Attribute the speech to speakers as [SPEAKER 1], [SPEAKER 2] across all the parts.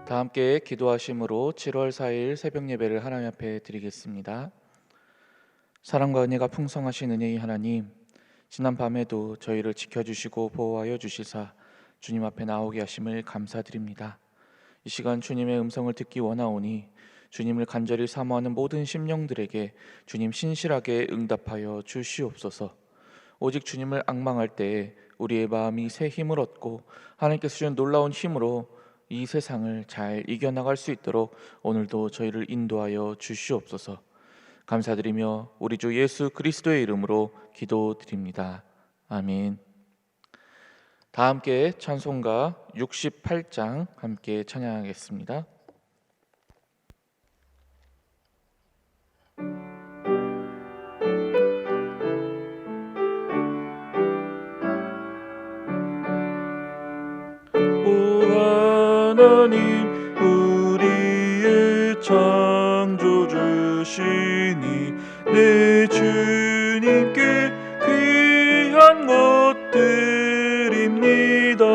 [SPEAKER 1] 다 함께 기도하심으로 7월 4일 새벽 예배를 하나님 앞에 드리겠습니다. 사랑과 은혜가 풍성하신 은혜의 하나님, 지난 밤에도 저희를 지켜주시고 보호하여 주시사 주님 앞에 나오게 하심을 감사드립니다. 이 시간 주님의 음성을 듣기 원하오니 주님을 간절히 사모하는 모든 심령들에게 주님 신실하게 응답하여 주시옵소서. 오직 주님을 앙망할 때에 우리의 마음이 새 힘을 얻고 하나님께서 주신 놀라운 힘으로 이 세상을 잘 이겨나갈 수 있도록 오늘도 저희를 인도하여 주시옵소서. 감사드리며 우리 주 예수 그리스도의 이름으로 기도드립니다. 아멘. 다 함께 찬송가 68장 함께 찬양하겠습니다. 하나님 우리의 창조주시니 내 주님께 귀한 것들입니다.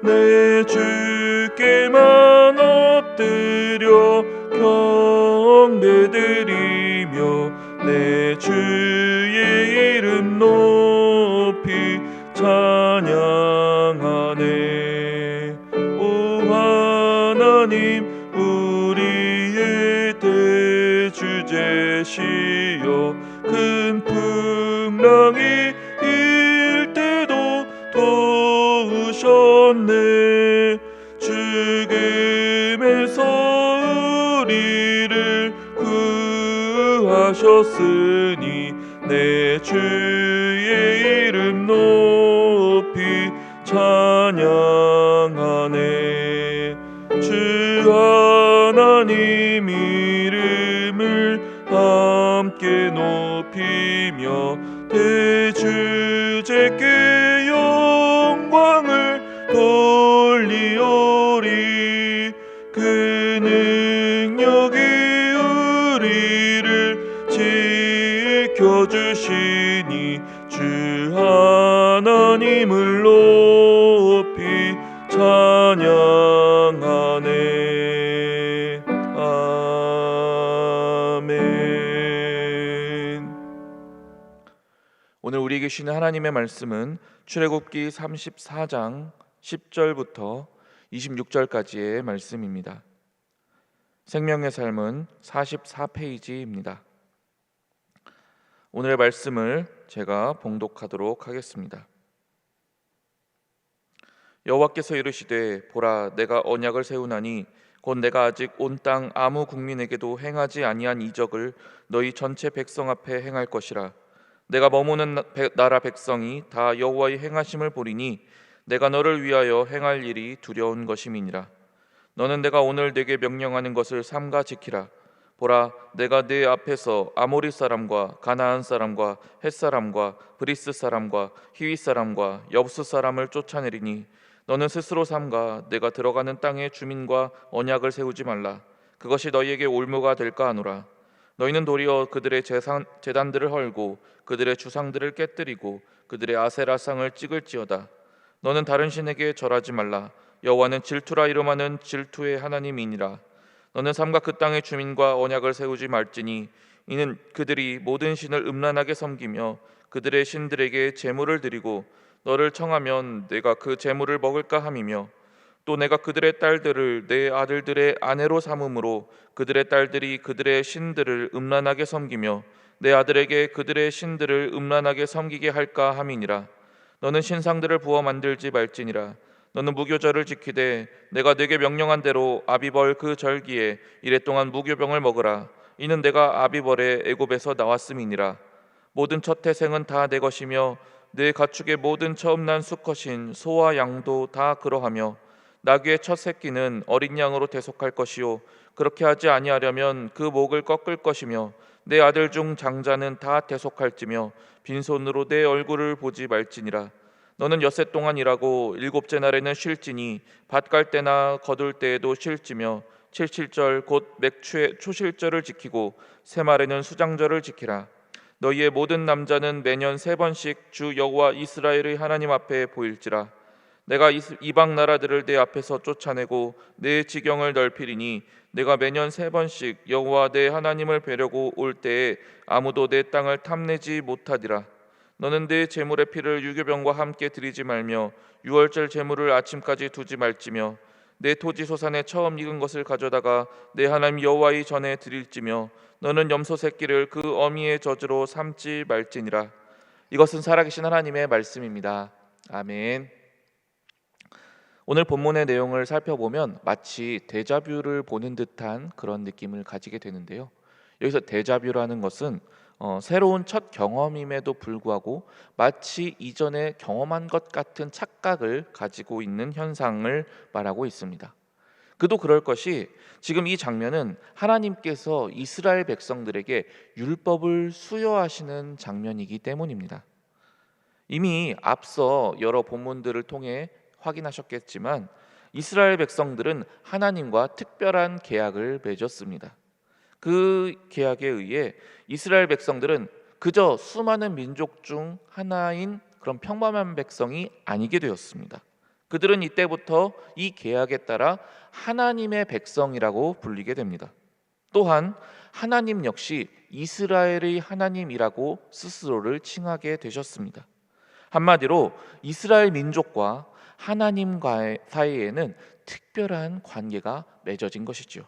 [SPEAKER 1] 내 주께만 엎드려 경배드리며 내 주의 이름 높이 찬양하네. 하나님 우리의 대주제시여 큰 풍랑이 일 때도 도우셨네. 죽음에서 우리를 구하셨으니 내 주의 이름 높이 찬양하네. 주 하나님 이름을 함께 높이며 대주제께 영광을 돌리오리. 그 능력이 우리를 지켜주시니 주 하나님을 높이 찬양하네. 아멘. 오늘 우리에게 주시는 하나님의 말씀은 출애굽기 34장 10절부터 26절까지의 말씀입니다. 생명의 삶은 44페이지입니다. 오늘의 말씀을 제가 봉독하도록 하겠습니다. 여호와께서 이르시되 보라 내가 언약을 세우나니 곧 내가 아직 온 땅 아무 국민에게도 행하지 아니한 이적을 너희 전체 백성 앞에 행할 것이라. 내가 머무는 나라 백성이 다 여호와의 행하심을 보리니 내가 너를 위하여 행할 일이 두려운 것임이니라. 너는 내가 오늘 네게 명령하는 것을 삼가 지키라. 보라 내가 네 앞에서 아모리 사람과 가나안 사람과 헷 사람과 브리스 사람과 히윗 사람과 여부스 사람을 쫓아내리니 너는 스스로 삼가 내가 들어가는 땅의 주민과 언약을 세우지 말라. 그것이 너희에게 올무가 될까 하노라. 너희는 도리어 그들의 제단들을 헐고 그들의 주상들을 깨뜨리고 그들의 아세라상을 찍을지어다. 너는 다른 신에게 절하지 말라. 여호와는 질투라 이름하는 질투의 하나님이니라. 너는 삼가 그 땅의 주민과 언약을 세우지 말지니 이는 그들이 모든 신을 음란하게 섬기며 그들의 신들에게 제물을 드리고 너를 청하면 내가 그 제물을 먹을까 함이며 또 내가 그들의 딸들을 내 아들들의 아내로 삼음으로 그들의 딸들이 그들의 신들을 음란하게 섬기며 내 아들에게 그들의 신들을 음란하게 섬기게 할까 함이니라. 너는 신상들을 부어 만들지 말지니라. 너는 무교절을 지키되 내가 네게 명령한 대로 아비벌 그 절기에 이랫동안 무교병을 먹으라. 이는 내가 아비벌에 애굽에서 나왔음이니라. 모든 첫 태생은 다 내 것이며 내 가축의 모든 처음 난 수컷인 소와 양도 다 그러하며 나귀의 첫 새끼는 어린 양으로 대속할 것이요 그렇게 하지 아니하려면 그 목을 꺾을 것이며 내 아들 중 장자는 다 대속할지며 빈손으로 내 얼굴을 보지 말지니라. 너는 엿새 동안 일하고 일곱째 날에는 쉴지니 밭 갈 때나 거둘 때에도 쉴지며 칠칠절 곧 맥추의 초실절을 지키고 새말에는 수장절을 지키라. 너희의 모든 남자는 매년 3번씩 주 여호와 이스라엘의 하나님 앞에 보일지라. 내가 이방 나라들을 내 앞에서 쫓아내고 내 지경을 넓히리니 내가 매년 3번씩 여호와 내 하나님을 뵈려고 올 때에 아무도 내 땅을 탐내지 못하리라. 너는 내 제물의 피를 유교병과 함께 드리지 말며 유월절 제물을 아침까지 두지 말지며 내 토지 소산에 처음 익은 것을 가져다가 내 하나님 여호와의 전에 드릴지며 너는 염소 새끼를 그 어미의 젖으로 삼지 말지니라. 이것은 살아계신 하나님의 말씀입니다. 아멘. 오늘 본문의 내용을 살펴보면 마치 데자뷰를 보는 듯한 그런 느낌을 가지게 되는데요. 여기서 데자뷰라는 것은 새로운 첫 경험임에도 불구하고 마치 이전에 경험한 것 같은 착각을 가지고 있는 현상을 말하고 있습니다. 그도 그럴 것이 지금 이 장면은 하나님께서 이스라엘 백성들에게 율법을 수여하시는 장면이기 때문입니다. 이미 앞서 여러 본문들을 통해 확인하셨겠지만 이스라엘 백성들은 하나님과 특별한 계약을 맺었습니다. 그 계약에 의해 이스라엘 백성들은 그저 수많은 민족 중 하나인 그런 평범한 백성이 아니게 되었습니다. 그들은 이때부터 이 계약에 따라 하나님의 백성이라고 불리게 됩니다. 또한 하나님 역시 이스라엘의 하나님이라고 스스로를 칭하게 되셨습니다. 한마디로 이스라엘 민족과 하나님과의 사이에는 특별한 관계가 맺어진 것이죠.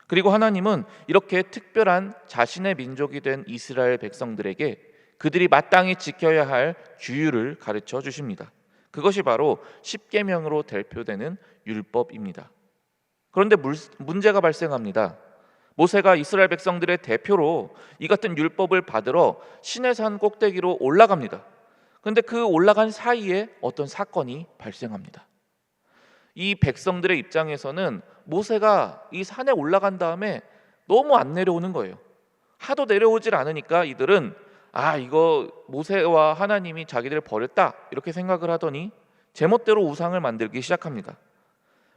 [SPEAKER 1] 그리고 하나님은 이렇게 특별한 자신의 민족이 된 이스라엘 백성들에게 그들이 마땅히 지켜야 할 규율을 가르쳐 주십니다. 그것이 바로 십계명으로 대표되는 율법입니다. 그런데 문제가 발생합니다. 모세가 이스라엘 백성들의 대표로 이 같은 율법을 받으러 시내산 꼭대기로 올라갑니다. 그런데 그 올라간 사이에 어떤 사건이 발생합니다. 이 백성들의 입장에서는 모세가 이 산에 올라간 다음에 너무 안 내려오는 거예요. 하도 내려오질 않으니까 이들은 이거 모세와 하나님이 자기들을 버렸다 이렇게 생각을 하더니 제멋대로 우상을 만들기 시작합니다.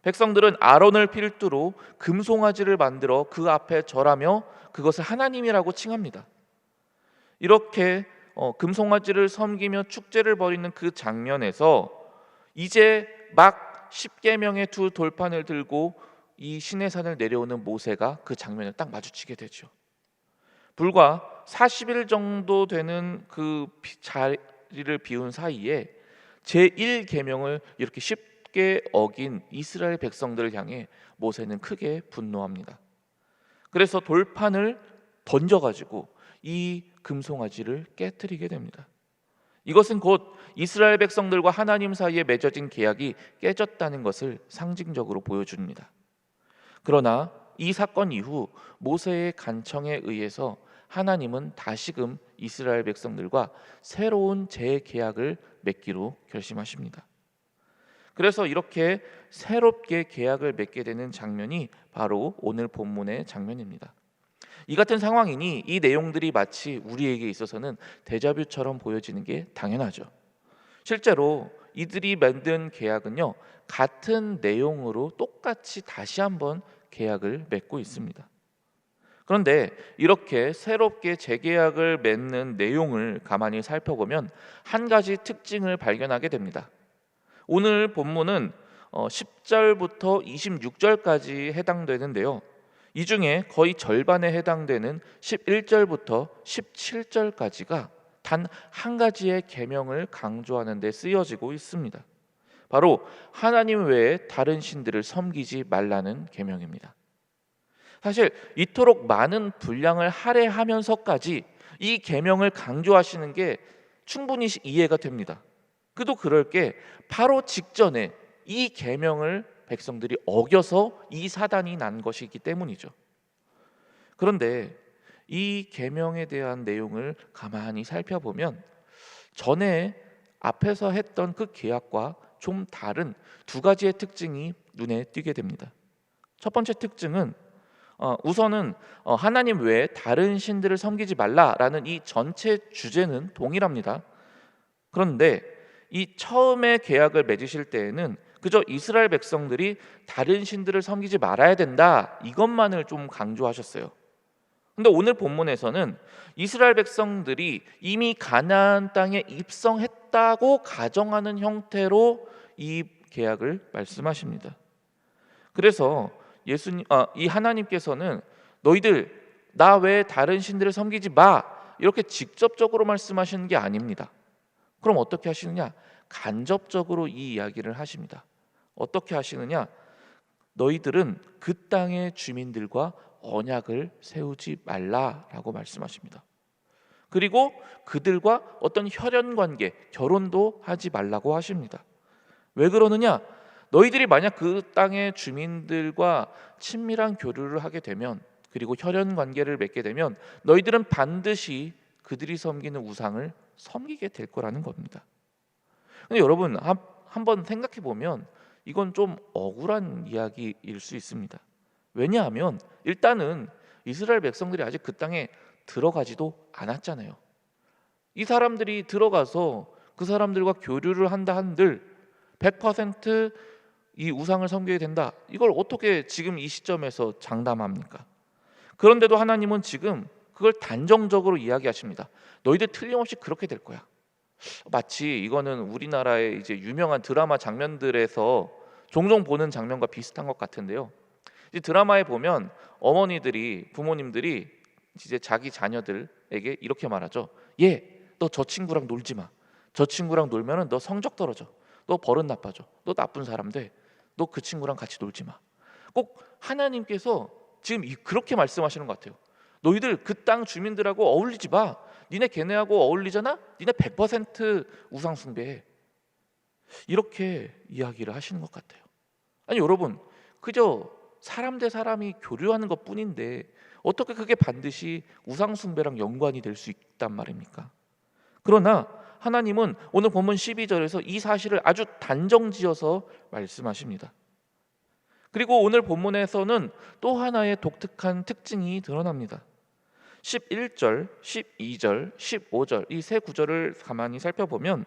[SPEAKER 1] 백성들은 아론을 필두로 금송아지를 만들어 그 앞에 절하며 그것을 하나님이라고 칭합니다. 이렇게 금송아지를 섬기며 축제를 벌이는 그 장면에서 이제 막 십계명의 두 돌판을 들고 이 시내산을 내려오는 모세가 그 장면을 딱 마주치게 되죠. 불과 40일 정도 되는 그 자리를 비운 사이에 제1계명을 이렇게 쉽게 어긴 이스라엘 백성들을 향해 모세는 크게 분노합니다. 그래서 돌판을 던져가지고 이 금송아지를 깨뜨리게 됩니다. 이것은 곧 이스라엘 백성들과 하나님 사이에 맺어진 계약이 깨졌다는 것을 상징적으로 보여줍니다. 그러나 이 사건 이후 모세의 간청에 의해서 하나님은 다시금 이스라엘 백성들과 새로운 재계약을 맺기로 결심하십니다. 그래서 이렇게 새롭게 계약을 맺게 되는 장면이 바로 오늘 본문의 장면입니다. 이 같은 상황이니 이 내용들이 마치 우리에게 있어서는 데자뷰처럼 보여지는 게 당연하죠. 실제로 이들이 만든 계약은요, 같은 내용으로 똑같이 다시 한번 계약을 맺고 있습니다. 그런데 이렇게 새롭게 재계약을 맺는 내용을 가만히 살펴보면 한 가지 특징을 발견하게 됩니다. 오늘 본문은 10절부터 26절까지 해당되는데요. 이 중에 거의 절반에 해당되는 11절부터 17절까지가 단 한 가지의 계명을 강조하는 데 쓰여지고 있습니다. 바로 하나님 외에 다른 신들을 섬기지 말라는 계명입니다. 사실 이토록 많은 분량을 할애하면서까지 이 계명을 강조하시는 게 충분히 이해가 됩니다. 그도 그럴 게 바로 직전에 이 계명을 백성들이 어겨서 이 사단이 난 것이기 때문이죠. 그런데 이 계명에 대한 내용을 가만히 살펴보면 전에 앞에서 했던 그 계약과 좀 다른 두 가지의 특징이 눈에 띄게 됩니다. 첫 번째 특징은 우선은 하나님 외에 다른 신들을 섬기지 말라라는 이 전체 주제는 동일합니다. 그런데 이 처음에 계약을 맺으실 때에는 그저 이스라엘 백성들이 다른 신들을 섬기지 말아야 된다 이것만을 좀 강조하셨어요. 근데 오늘 본문에서는 이스라엘 백성들이 이미 가나안 땅에 입성했다고 가정하는 형태로 이 계약을 말씀하십니다. 그래서 이 하나님께서는 너희들 나 외에 다른 신들을 섬기지 마 이렇게 직접적으로 말씀하시는 게 아닙니다. 그럼 어떻게 하시느냐? 간접적으로 이 이야기를 하십니다. 어떻게 하시느냐? 너희들은 그 땅의 주민들과 언약을 세우지 말라라고 말씀하십니다. 그리고 그들과 어떤 혈연 관계, 결혼도 하지 말라고 하십니다. 왜 그러느냐? 너희들이 만약 그 땅의 주민들과 친밀한 교류를 하게 되면, 그리고 혈연 관계를 맺게 되면 너희들은 반드시 그들이 섬기는 우상을 섬기게 될 거라는 겁니다. 근데 여러분 한번 생각해 보면 이건 좀 억울한 이야기일 수 있습니다. 왜냐하면 일단은 이스라엘 백성들이 아직 그 땅에 들어가지도 않았잖아요. 이 사람들이 들어가서 그 사람들과 교류를 한다 한들 100%이 우상을 섬기게 된다. 이걸 어떻게 지금 이 시점에서 장담합니까? 그런데도 하나님은 지금 그걸 단정적으로 이야기하십니다. 너희들 틀림없이 그렇게 될 거야. 마치 이거는 우리나라의 이제 유명한 드라마 장면들에서 종종 보는 장면과 비슷한 것 같은데요. 이 드라마에 보면 어머니들이, 부모님들이 이제 자기 자녀들에게 이렇게 말하죠. 너 저 친구랑 놀지 마. 저 친구랑 놀면은 너 성적 떨어져. 너 버릇 나빠져. 너 나쁜 사람 돼. 너 그 친구랑 같이 놀지 마. 꼭 하나님께서 지금 그렇게 말씀하시는 것 같아요. 너희들 그 땅 주민들하고 어울리지 마. 니네 걔네하고 어울리잖아? 니네 100% 우상 숭배해. 이렇게 이야기를 하시는 것 같아요. 아니 여러분, 그저 사람 대 사람이 교류하는 것뿐인데 어떻게 그게 반드시 우상 숭배랑 연관이 될 수 있단 말입니까? 그러나 하나님은 오늘 본문 12절에서 이 사실을 아주 단정지어서 말씀하십니다. 그리고 오늘 본문에서는 또 하나의 독특한 특징이 드러납니다. 11절, 12절, 15절 이 세 구절을 가만히 살펴보면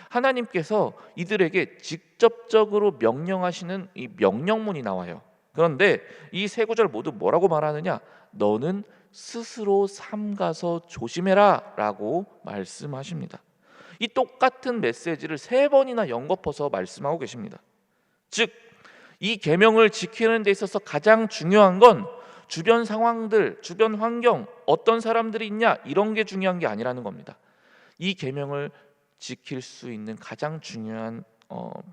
[SPEAKER 1] 하나님께서 이들에게 직접적으로 명령하시는 이 명령문이 나와요. 그런데 이 세 구절 모두 뭐라고 말하느냐? 너는 스스로 삼가서 조심해라 라고 말씀하십니다. 이 똑같은 메시지를 세 번이나 연거퍼서 말씀하고 계십니다. 즉, 이 계명을 지키는 데 있어서 가장 중요한 건 주변 상황들, 주변 환경, 어떤 사람들이 있냐 이런 게 중요한 게 아니라는 겁니다. 이 계명을 지킬 수 있는 가장 중요한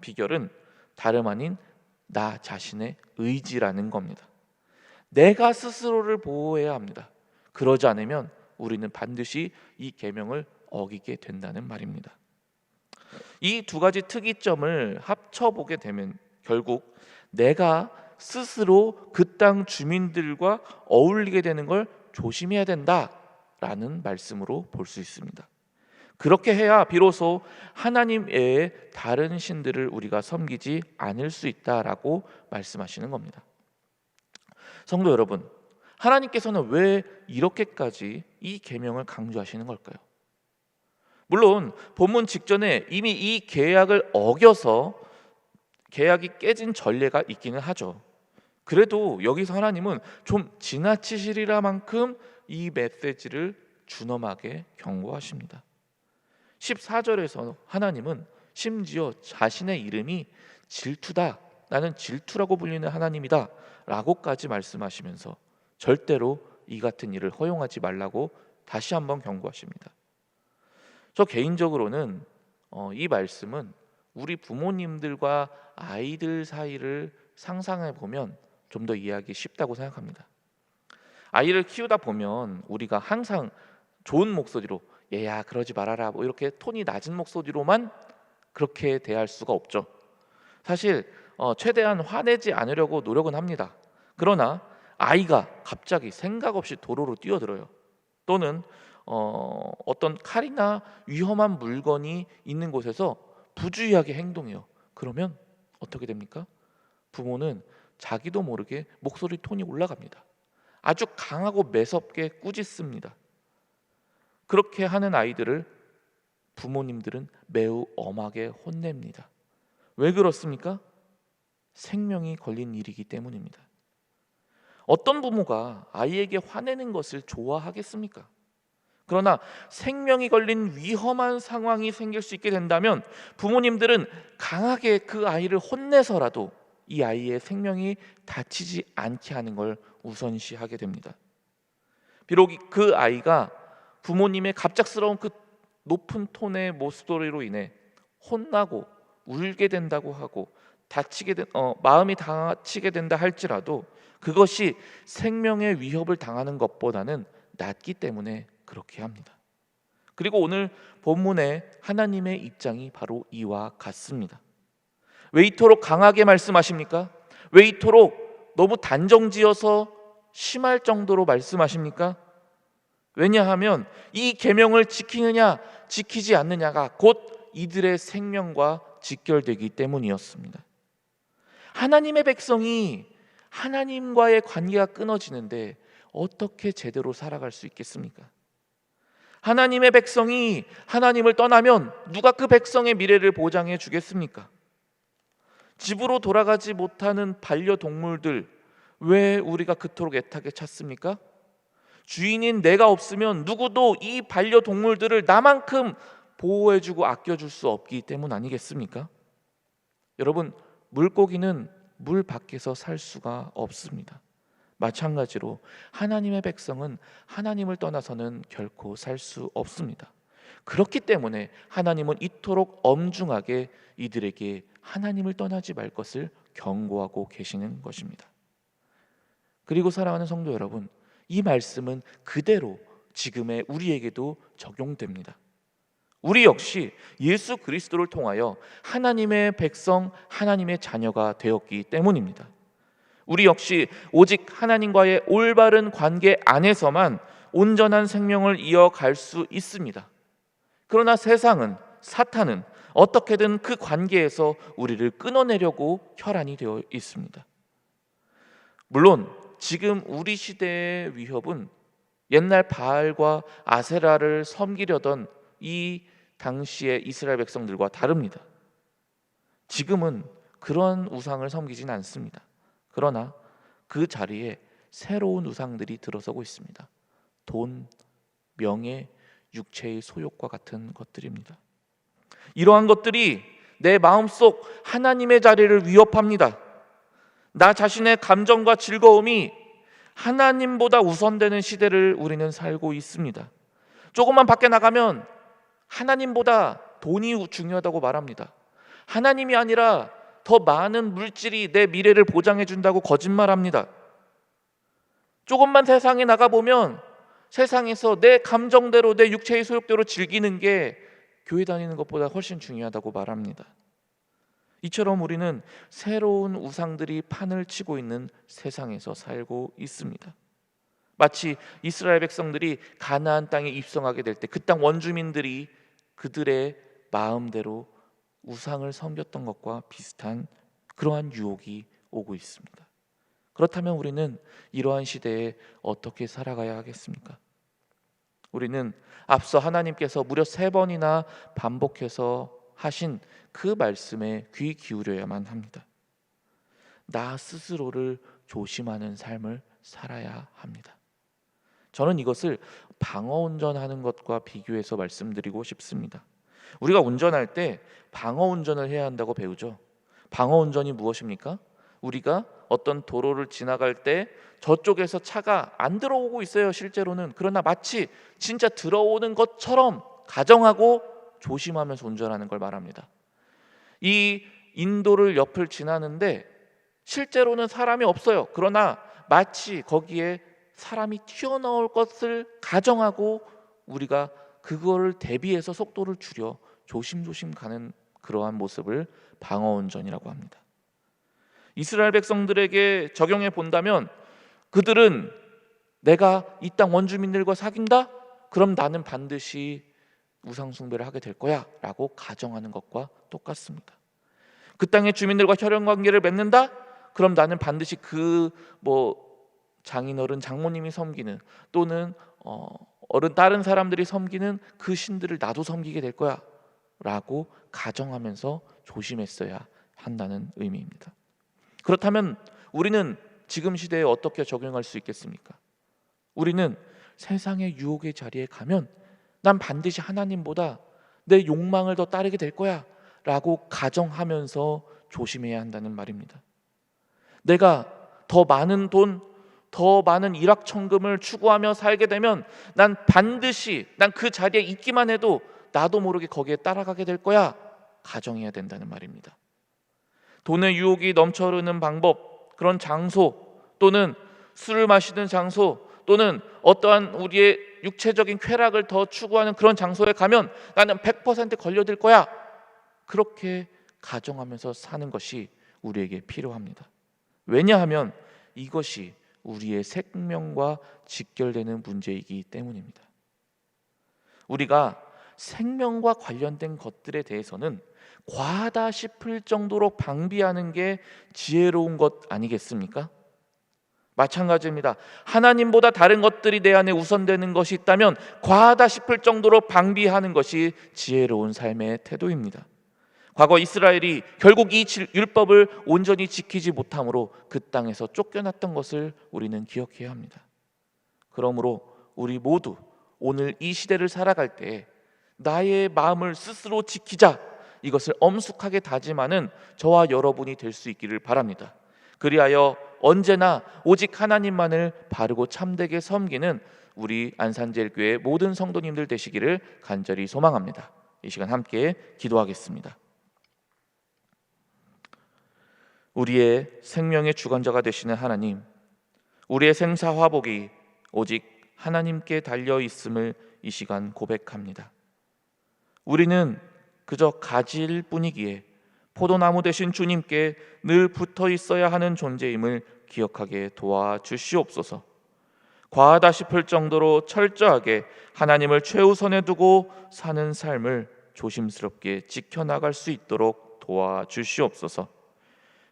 [SPEAKER 1] 비결은 다름 아닌 나 자신의 의지라는 겁니다. 내가 스스로를 보호해야 합니다. 그러지 않으면 우리는 반드시 이 계명을 어기게 된다는 말입니다. 이 두 가지 특이점을 합쳐보게 되면 결국 내가 스스로 그 땅 주민들과 어울리게 되는 걸 조심해야 된다라는 말씀으로 볼 수 있습니다. 그렇게 해야 비로소 하나님 외에 다른 신들을 우리가 섬기지 않을 수 있다라고 말씀하시는 겁니다. 성도 여러분, 하나님께서는 왜 이렇게까지 이 계명을 강조하시는 걸까요? 물론 본문 직전에 이미 이 계약을 어겨서 계약이 깨진 전례가 있기는 하죠. 그래도 여기서 하나님은 좀 지나치시리라 만큼 이 메시지를 준엄하게 경고하십니다. 14절에서 하나님은 심지어 자신의 이름이 질투다, 나는 질투라고 불리는 하나님이다 라고까지 말씀하시면서 절대로 이 같은 일을 허용하지 말라고 다시 한번 경고하십니다. 저 개인적으로는 이 말씀은 우리 부모님들과 아이들 사이를 상상해 보면 좀 더 이해하기 쉽다고 생각합니다. 아이를 키우다 보면 우리가 항상 좋은 목소리로 얘야 그러지 말아라 뭐 이렇게 톤이 낮은 목소리로만 그렇게 대할 수가 없죠. 사실 최대한 화내지 않으려고 노력은 합니다. 그러나 아이가 갑자기 생각 없이 도로로 뛰어들어요. 또는 어떤 칼이나 위험한 물건이 있는 곳에서 부주의하게 행동해요. 그러면 어떻게 됩니까? 부모는 자기도 모르게 목소리 톤이 올라갑니다. 아주 강하고 매섭게 꾸짖습니다. 그렇게 하는 아이들을 부모님들은 매우 엄하게 혼냅니다. 왜 그렇습니까? 생명이 걸린 일이기 때문입니다. 어떤 부모가 아이에게 화내는 것을 좋아하겠습니까? 그러나 생명이 걸린 위험한 상황이 생길 수 있게 된다면 부모님들은 강하게 그 아이를 혼내서라도 이 아이의 생명이 다치지 않게 하는 걸 우선시하게 됩니다. 비록 그 아이가 부모님의 갑작스러운 그 높은 톤의 목소리로 인해 혼나고 울게 된다고 하고 마음이 다치게 된다 할지라도 그것이 생명의 위협을 당하는 것보다는 낫기 때문에 그렇게 합니다. 그리고 오늘 본문의 하나님의 입장이 바로 이와 같습니다. 왜 이토록 강하게 말씀하십니까? 왜 이토록 너무 단정지어서 심할 정도로 말씀하십니까? 왜냐하면 이 계명을 지키느냐 지키지 않느냐가 곧 이들의 생명과 직결되기 때문이었습니다. 하나님의 백성이 하나님과의 관계가 끊어지는데 어떻게 제대로 살아갈 수 있겠습니까? 하나님의 백성이 하나님을 떠나면 누가 그 백성의 미래를 보장해 주겠습니까? 집으로 돌아가지 못하는 반려동물들 왜 우리가 그토록 애타게 찾습니까? 주인인 내가 없으면 누구도 이 반려동물들을 나만큼 보호해주고 아껴줄 수 없기 때문 아니겠습니까? 여러분, 물고기는 물 밖에서 살 수가 없습니다. 마찬가지로 하나님의 백성은 하나님을 떠나서는 결코 살 수 없습니다. 그렇기 때문에 하나님은 이토록 엄중하게 이들에게 하나님을 떠나지 말 것을 경고하고 계시는 것입니다. 그리고 사랑하는 성도 여러분, 이 말씀은 그대로 지금의 우리에게도 적용됩니다. 우리 역시 예수 그리스도를 통하여 하나님의 백성, 하나님의 자녀가 되었기 때문입니다. 우리 역시 오직 하나님과의 올바른 관계 안에서만 온전한 생명을 이어갈 수 있습니다. 그러나 세상은, 사탄은 어떻게든 그 관계에서 우리를 끊어내려고 혈안이 되어 있습니다. 물론 지금 우리 시대의 위협은 옛날 바알과 아세라를 섬기려던 이 당시의 이스라엘 백성들과 다릅니다. 지금은 그런 우상을 섬기진 않습니다. 그러나 그 자리에 새로운 우상들이 들어서고 있습니다. 돈, 명예, 육체의 소욕과 같은 것들입니다. 이러한 것들이 내 마음속 하나님의 자리를 위협합니다. 나 자신의 감정과 즐거움이 하나님보다 우선되는 시대를 우리는 살고 있습니다. 조금만 밖에 나가면 하나님보다 돈이 중요하다고 말합니다. 하나님이 아니라 더 많은 물질이 내 미래를 보장해 준다고 거짓말합니다. 조금만 세상에 나가보면 세상에서 내 감정대로 내 육체의 소욕대로 즐기는 게 교회 다니는 것보다 훨씬 중요하다고 말합니다. 이처럼 우리는 새로운 우상들이 판을 치고 있는 세상에서 살고 있습니다. 마치 이스라엘 백성들이 가나안 땅에 입성하게 될 때 그 땅 원주민들이 그들의 마음대로 우상을 섬겼던 것과 비슷한 그러한 유혹이 오고 있습니다. 그렇다면 우리는 이러한 시대에 어떻게 살아가야 하겠습니까? 우리는 앞서 하나님께서 무려 3번이나 반복해서 하신 그 말씀에 귀 기울여야만 합니다. 나 스스로를 조심하는 삶을 살아야 합니다. 저는 이것을 방어 운전하는 것과 비교해서 말씀드리고 싶습니다. 우리가 운전할 때 방어 운전을 해야 한다고 배우죠. 방어 운전이 무엇입니까? 우리가 어떤 도로를 지나갈 때 저쪽에서 차가 안 들어오고 있어요, 실제로는. 그러나 마치 진짜 들어오는 것처럼 가정하고 조심하면서 운전하는 걸 말합니다. 이 인도를 옆을 지나는데 실제로는 사람이 없어요. 그러나 마치 거기에 사람이 튀어나올 것을 가정하고 우리가 그거를 대비해서 속도를 줄여 조심조심 가는 그러한 모습을 방어운전이라고 합니다. 이스라엘 백성들에게 적용해 본다면 그들은 내가 이 땅 원주민들과 사귄다? 그럼 나는 반드시 우상 숭배를 하게 될 거야 라고 가정하는 것과 똑같습니다. 그 땅의 주민들과 혈연 관계를 맺는다? 그럼 나는 반드시 장인어른, 장모님이 섬기는 또는 다른 사람들이 섬기는 그 신들을 나도 섬기게 될 거야 라고 가정하면서 조심했어야 한다는 의미입니다. 그렇다면 우리는 지금 시대에 어떻게 적용할 수 있겠습니까? 우리는 세상의 유혹의 자리에 가면 난 반드시 하나님보다 내 욕망을 더 따르게 될 거야 라고 가정하면서 조심해야 한다는 말입니다. 내가 더 많은 돈, 더 많은 일확천금을 추구하며 살게 되면 난 반드시 난 그 자리에 있기만 해도 나도 모르게 거기에 따라가게 될 거야 가정해야 된다는 말입니다. 돈의 유혹이 넘쳐흐르는 방법, 그런 장소, 또는 술을 마시는 장소, 또는 어떠한 우리의 육체적인 쾌락을 더 추구하는 그런 장소에 가면 나는 100% 걸려들 거야, 그렇게 가정하면서 사는 것이 우리에게 필요합니다. 왜냐하면 이것이 우리의 생명과 직결되는 문제이기 때문입니다. 우리가 생명과 관련된 것들에 대해서는 과하다 싶을 정도로 방비하는 게 지혜로운 것 아니겠습니까? 마찬가지입니다. 하나님보다 다른 것들이 내 안에 우선되는 것이 있다면 과하다 싶을 정도로 방비하는 것이 지혜로운 삶의 태도입니다. 과거 이스라엘이 결국 이 율법을 온전히 지키지 못함으로 그 땅에서 쫓겨났던 것을 우리는 기억해야 합니다. 그러므로 우리 모두 오늘 이 시대를 살아갈 때 나의 마음을 스스로 지키자, 이것을 엄숙하게 다짐하는 저와 여러분이 될 수 있기를 바랍니다. 그리하여 언제나 오직 하나님만을 바르고 참되게 섬기는 우리 안산제일교회 모든 성도님들 되시기를 간절히 소망합니다. 이 시간 함께 기도하겠습니다. 우리의 생명의 주관자가 되시는 하나님, 우리의 생사화복이 오직 하나님께 달려 있음을 이 시간 고백합니다. 우리는 그저 가지일 뿐이기에 포도나무 되신 주님께 늘 붙어 있어야 하는 존재임을 기억하게 도와주시옵소서. 과하다 싶을 정도로 철저하게 하나님을 최우선에 두고 사는 삶을 조심스럽게 지켜나갈 수 있도록 도와주시옵소서.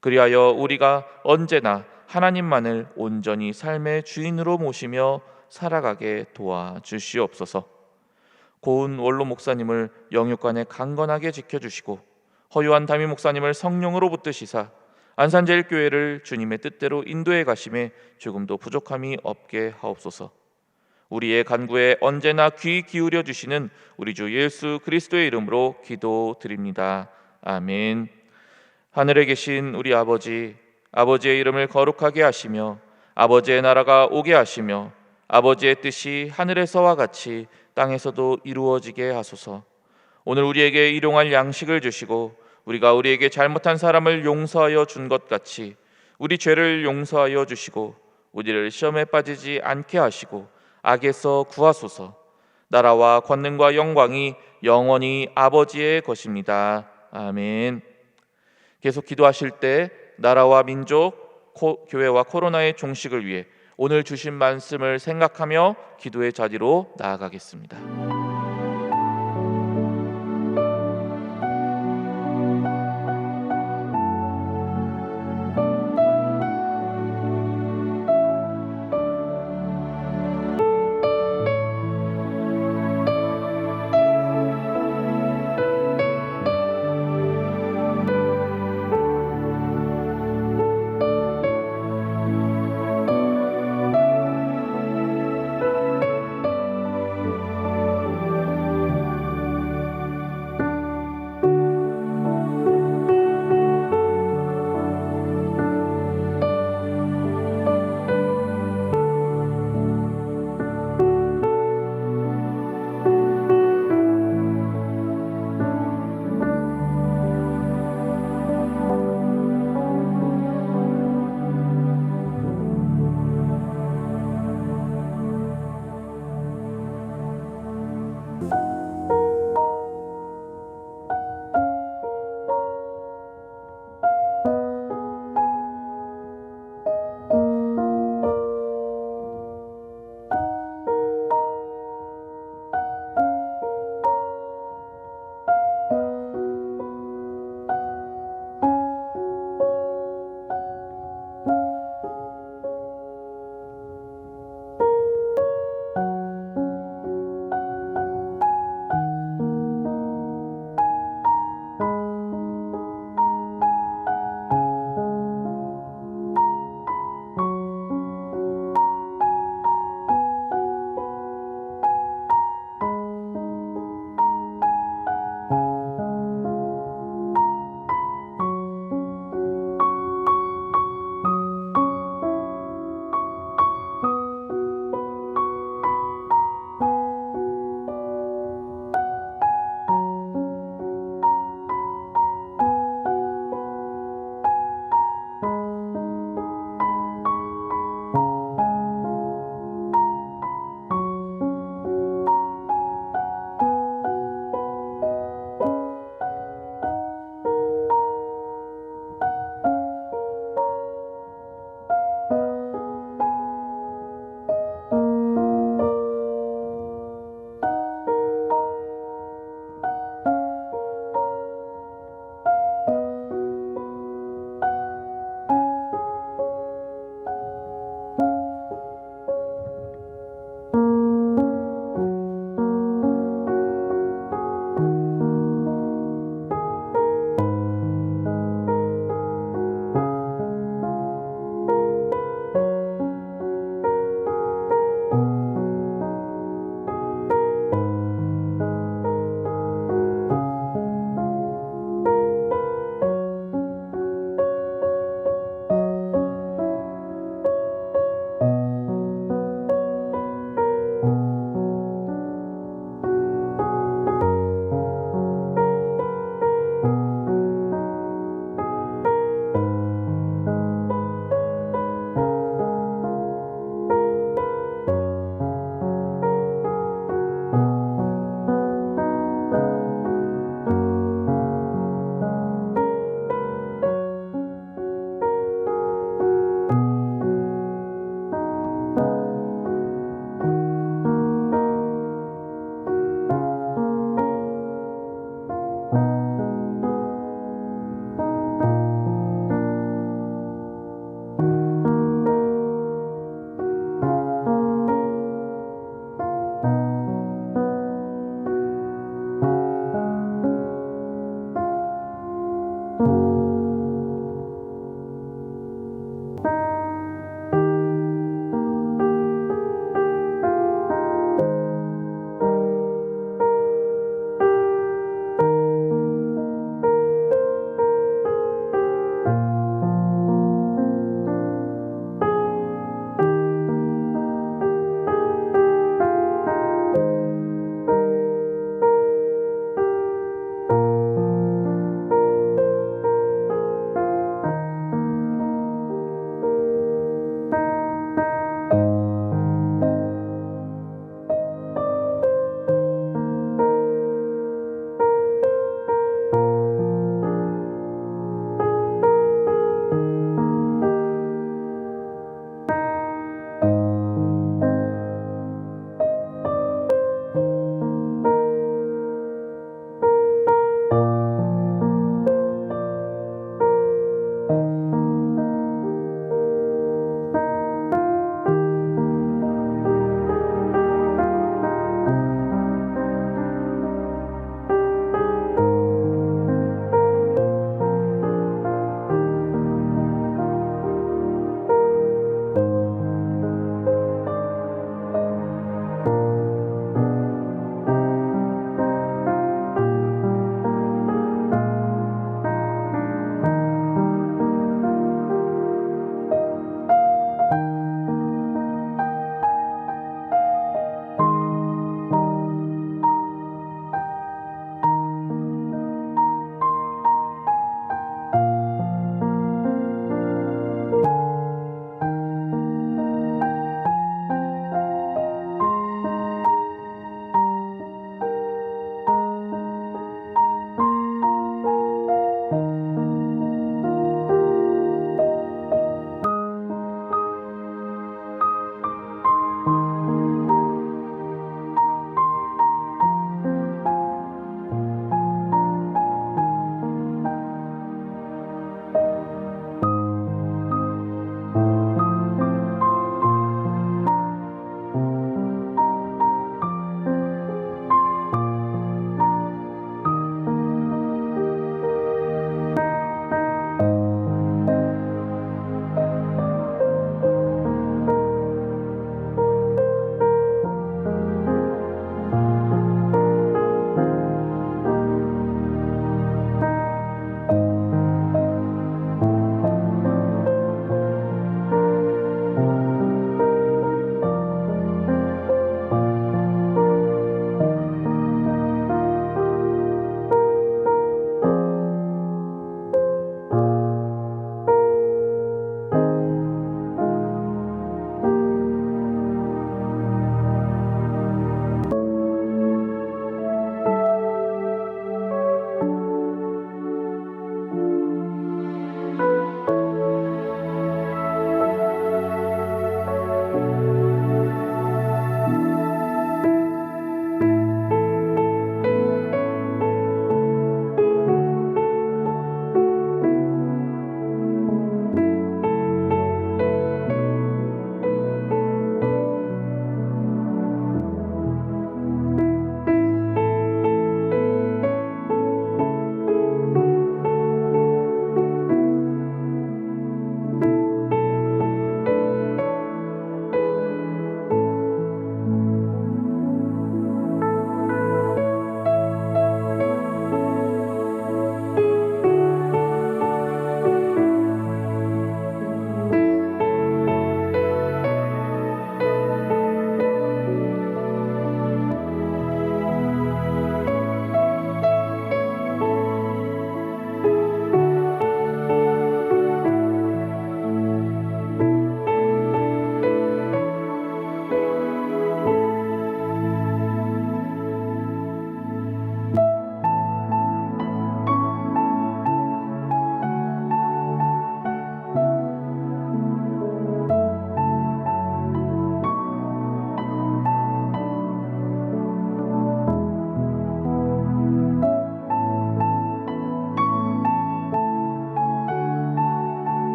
[SPEAKER 1] 그리하여 우리가 언제나 하나님만을 온전히 삶의 주인으로 모시며 살아가게 도와주시옵소서. 고은 원로 목사님을 영육간에 강건하게 지켜주시고 허요한 담임 목사님을 성령으로 붙드시사 안산제일교회를 주님의 뜻대로 인도해 가심에 조금도 부족함이 없게 하옵소서. 우리의 간구에 언제나 귀 기울여 주시는 우리 주 예수 그리스도의 이름으로 기도드립니다. 아멘. 하늘에 계신 우리 아버지, 아버지의 이름을 거룩하게 하시며 아버지의 나라가 오게 하시며 아버지의 뜻이 하늘에서와 같이 땅에서도 이루어지게 하소서. 오늘 우리에게 일용할 양식을 주시고 우리가 우리에게 잘못한 사람을 용서하여 준 것 같이 우리 죄를 용서하여 주시고 우리를 시험에 빠지지 않게 하시고 악에서 구하소서. 나라와 권능과 영광이 영원히 아버지의 것입니다. 아멘. 계속 기도하실 때 나라와 민족, 교회와 코로나의 종식을 위해 오늘 주신 말씀을 생각하며 기도의 자리로 나아가겠습니다.